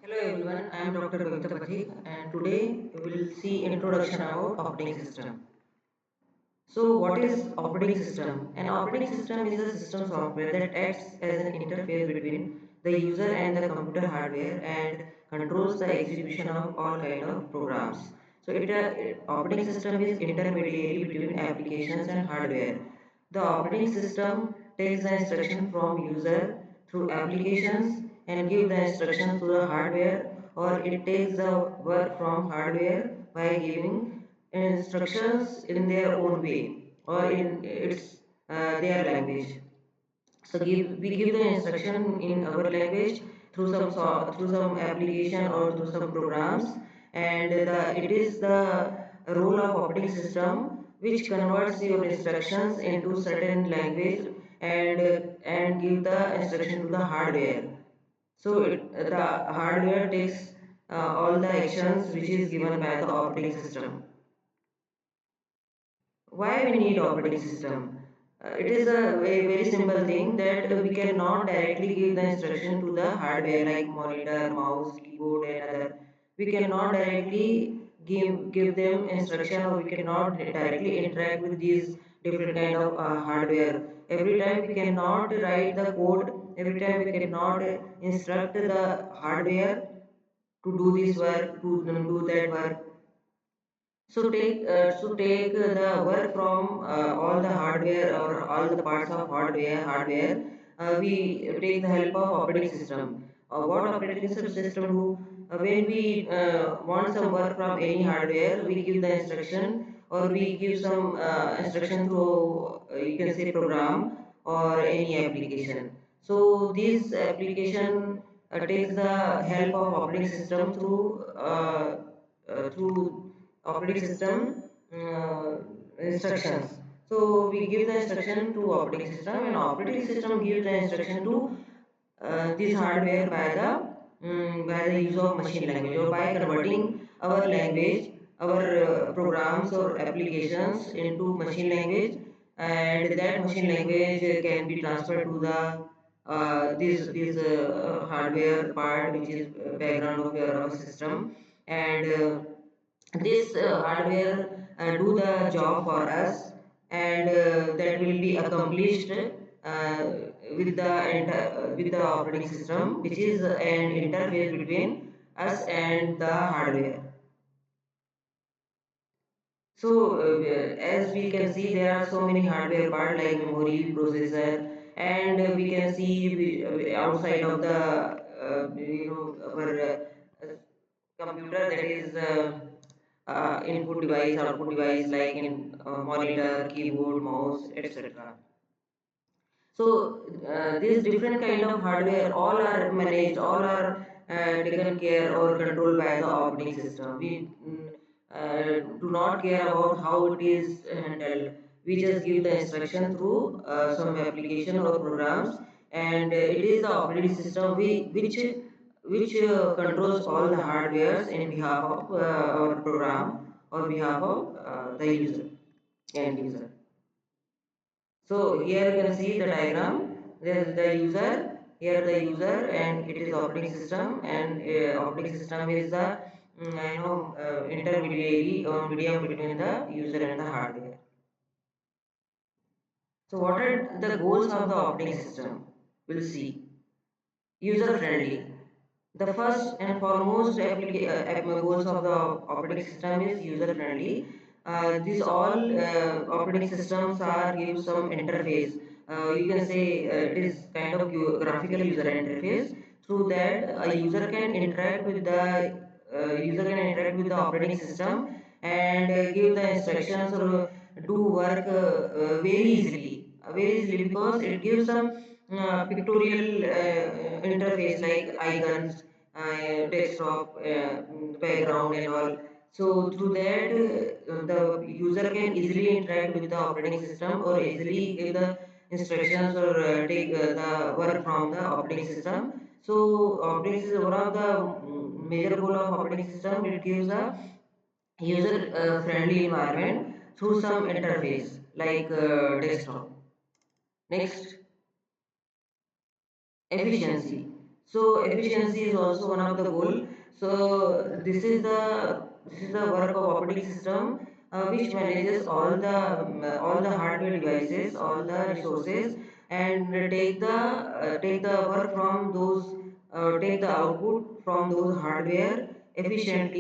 Hello everyone, I am Dr. Kavita Pathik and today we will see introduction about operating system. So what is operating system? An operating system is a system software that acts as an interface between the user and the computer hardware and controls the execution of all kind of programs. So operating system is intermediary between applications and hardware. The operating system takes the instruction from user through applications and give the instructions to the hardware, or it takes the work from hardware by giving instructions in their own way or in their language. So we give the instruction in our language through some application or through some programs, and it is the role of operating system which converts your instructions into certain language and give the instruction to the hardware. So the hardware takes all the actions which is given by the operating system. Why we need operating system? It is a very simple thing that we cannot directly give the instruction to the hardware like monitor, mouse, keyboard and other. We cannot directly give them instruction, or we cannot directly interact with these different kind of hardware. Every time we cannot write the code, every time we cannot instruct the hardware to do this work, to do that work. So take the work from all the hardware or all the parts of hardware. We take the help of operating system. What operating system do? When we want some work from any hardware, we give the instruction, or we give some instruction through you can say program or any application. So this application takes the help of operating system through operating system instructions. So we give the instruction to operating system, and operating system gives the instruction to this hardware by the use of machine language, or by converting our language, our programs or applications into machine language, and that machine language can be transferred to the this hardware part, which is background of your system, and this hardware do the job for us, and that will be accomplished with the operating system, which is an interface between us and the hardware. So as we can see, there are so many hardware parts like memory, processor, and we can see outside of the our computer, that is input device, output device, like in monitor, keyboard, mouse, etc. So these different kind of hardware all are managed, all are taken care or controlled by the operating system. We do not care about how it is handled. We just give the instruction through some application or programs, and it is the operating system which controls all the hardwares in behalf of our program or behalf of the user, end user. So here you can see the diagram. There is the user, here the user, and it is operating system, and operating system is the intermediary or medium between the user and the hardware. So what are the goals of the operating system? We'll see. User friendly. The first and foremost goals of the operating system is user friendly. These all operating systems are give some interface. You can say it is kind of graphical user interface. Through that, a user can interact with the operating system, and give the instructions or do work very easily, because it gives some pictorial interface like icons, desktop, background and all. So through that, the user can easily interact with the operating system, or easily give the instructions, or take the work from the operating system. So operating system, one of the major goal of operating system, it gives a user friendly environment through some interface like desktop. Next, efficiency. So efficiency is also one of the goal. So this is the work of operating system, which manages all the hardware devices, all the resources, and take the work from those take the output from those hardware efficient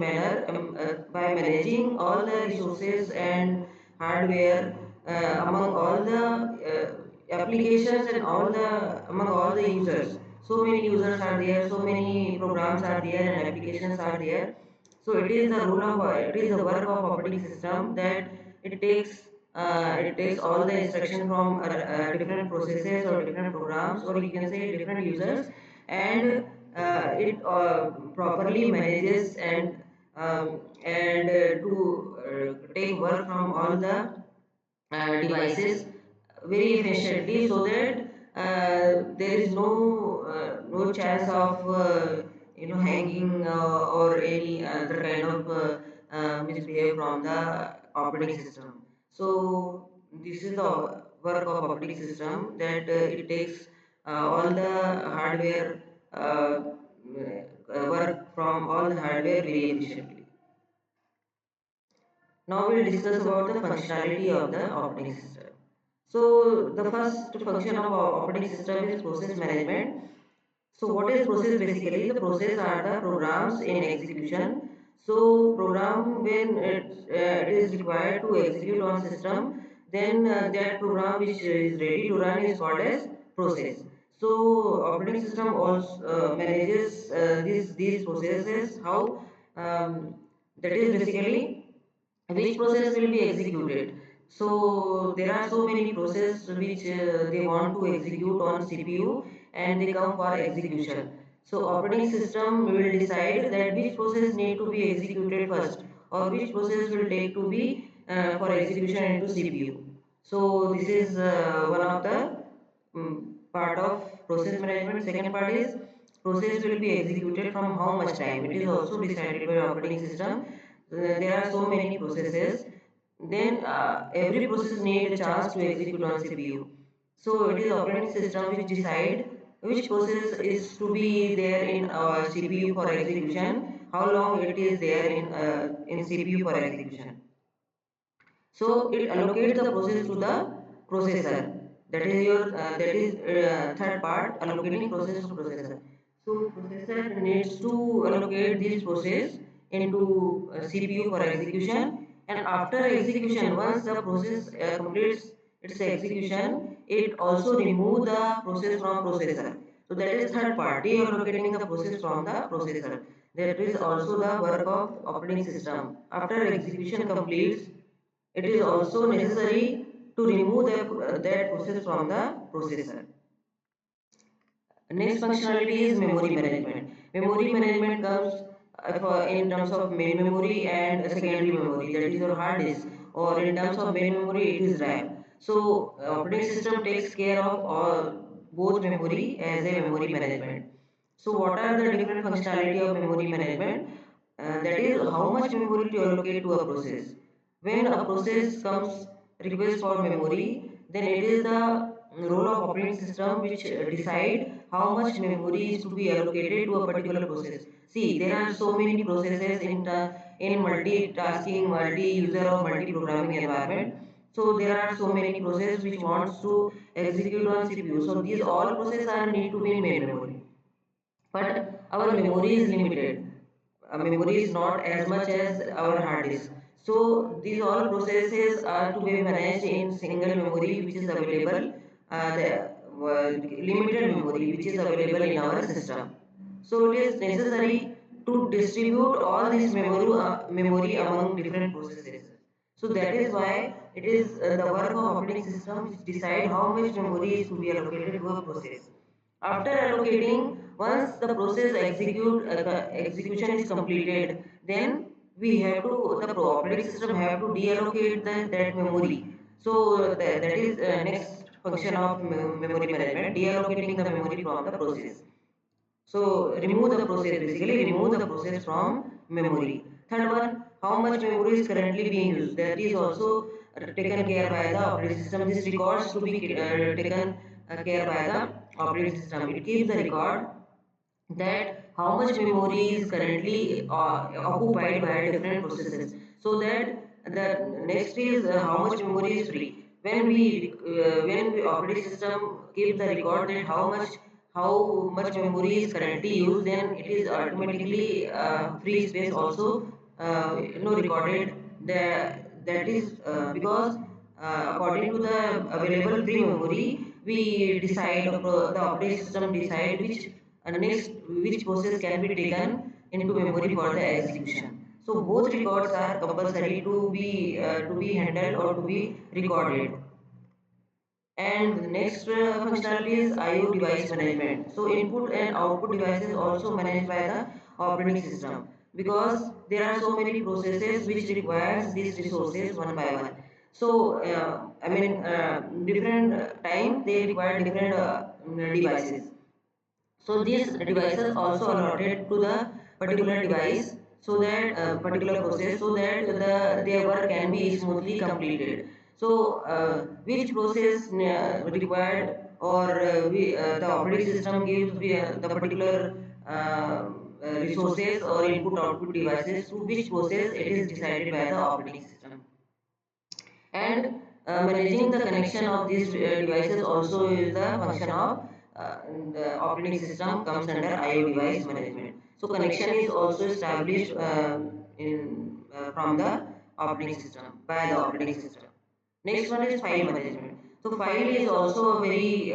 manner, by managing all the resources and hardware among all the applications and all the among all the users. So many users are there, so many programs are there and applications are there. So it is the work of operating system that it takes all the instruction from different processes or different programs, or you can say different users, and it properly manages and to take work from all the devices very efficiently, so that there is no chance of hanging or any other kind of misbehavior from the operating system. So this is the work of operating system, that it takes all the hardware work from all the hardware very efficiently. Now we'll discuss about the functionality of the operating system. So the first function of our operating system is process management. So what is process basically? The process are the programs in execution. So program when it is required to execute on system, then that program which is ready to run is called as process. So operating system also manages these processes. How that is basically which process will be executed. So there are so many processes which they want to execute on CPU, and they come for execution. So operating system will decide that which process need to be executed first, or which process will take to be for execution into CPU. So this is one of the part of process management. Second part is process will be executed from how much time. It is also decided by operating system. There are so many processes. Then every process need a chance to execute on CPU. So it is operating system which decide which process is to be there in CPU for execution, how long it is there in CPU for execution. So it allocates the process to the processor. That is third part, allocating process to processor. So processor needs to allocate this process into CPU for execution, and after execution, once the process completes its execution, it also remove the process from processor. So that is third part, deallocating the process from the processor. That is also the work of operating system. After execution completes, it is also necessary to remove that process from the processor. Next functionality is memory management. Memory management comes in terms of main memory and secondary memory, that is your hard disk, or in terms of main memory, it is RAM. So operating system takes care of both memory as a memory management. So what are the different functionality of memory management? That is how much memory to allocate to a process. When a process comes request for memory, then it is the role of operating system which decide how much memory is to be allocated to a particular process. See, there are so many processes in multitasking, multi-user or multi-programming environment. So there are so many processes which wants to execute on CPU. So these all processes are need to be in main memory, but our memory is limited. Memory is not as much as our hard disk. So these all processes are to be managed in single memory which is available, the limited memory which is available in our system. So it is necessary to distribute all this memory among different processes. So that is why it is the work of operating system which decide how much memory is to be allocated to a process. After allocating, once the process execution is completed, then we have to the operating system have to deallocate that memory. So that is next function of memory management, deallocating the memory from the process. So remove the process, basically remove the process from memory. Third one, how much memory is currently being used. That is also taken care by the operating system. This records to be taken care by the operating system. It keeps the record that how much memory is currently occupied by different processes, so that the next is how much memory is free. When we operating system keeps the record that how much memory is currently used, then it is automatically free space also recorded. That is because according to the available free memory, we decide, the operating system decide which process can be taken into memory for the execution. So both records are compulsory to be handled or to be recorded. And the next functionality is IO device management. So input and output devices also managed by the operating system, because there are so many processes which requires these resources one by one. So different time they require different devices. So these devices also allotted to the particular device, so that particular process, so that their work can be smoothly completed. So which process required, or the operating system gives the particular resources or input output devices to which process, it is decided by the operating system. And managing the connection of these devices also is the function of the operating system, comes under IO device management. So connection is also established from the operating system, by the operating system. Next one is file management. So file is also a very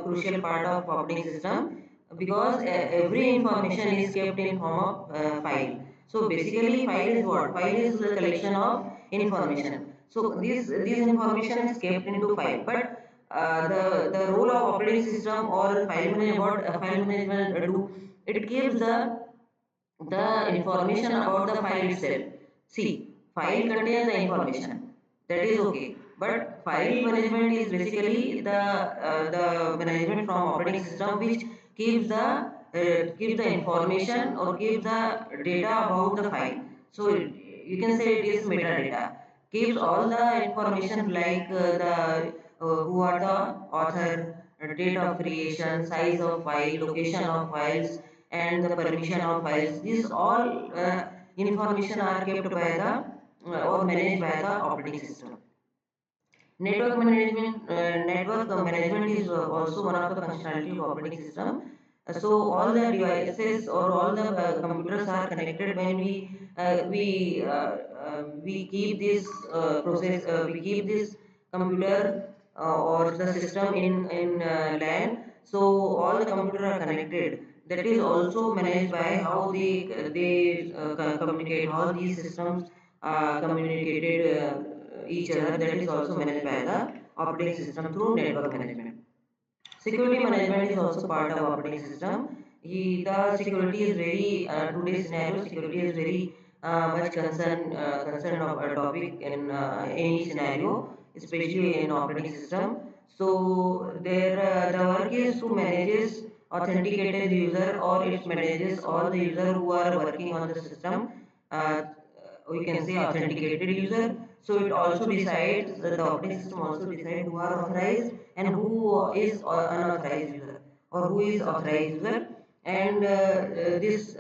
crucial part of operating system, because every information is kept in form of file. So basically, file is what? File is the collection of information. So this information is kept into file. But the role of operating system or file management, what file management do? It gives the information about the file itself. See, file contains the information. That is okay. But file management is basically the management from operating system, which keeps the information or keeps the data about the file. So you can say it is metadata. Keeps all the information like who are the author, date of creation, size of file, location of files, and the permission of files. These all information are kept by the or managed by the operating system. Network management is also one of the functionality of operating system. So all the devices or all the computers are connected when we keep this we keep this computer or the system in LAN. So all the computers are connected. That is also managed by how they communicate, how these systems communicated each other. That is also managed by the operating system through network management. Security management is also part of operating system. The security is very today's scenario. Security is very much concern of a topic in any scenario, especially in operating system. So the work is to manages authenticated user, or it manages all the user who are working on the system. Uh, we can say authenticated user. So it also decides, the operating system also decides who are authorized and who is unauthorized user, or who is authorized user. And this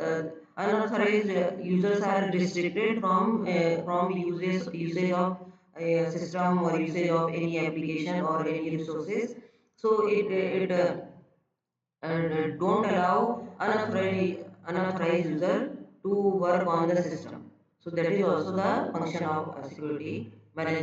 unauthorized users are restricted from usage of a system or usage of any application or any resources. So it don't allow unauthorized user to work on the system. So that is also the function of security management.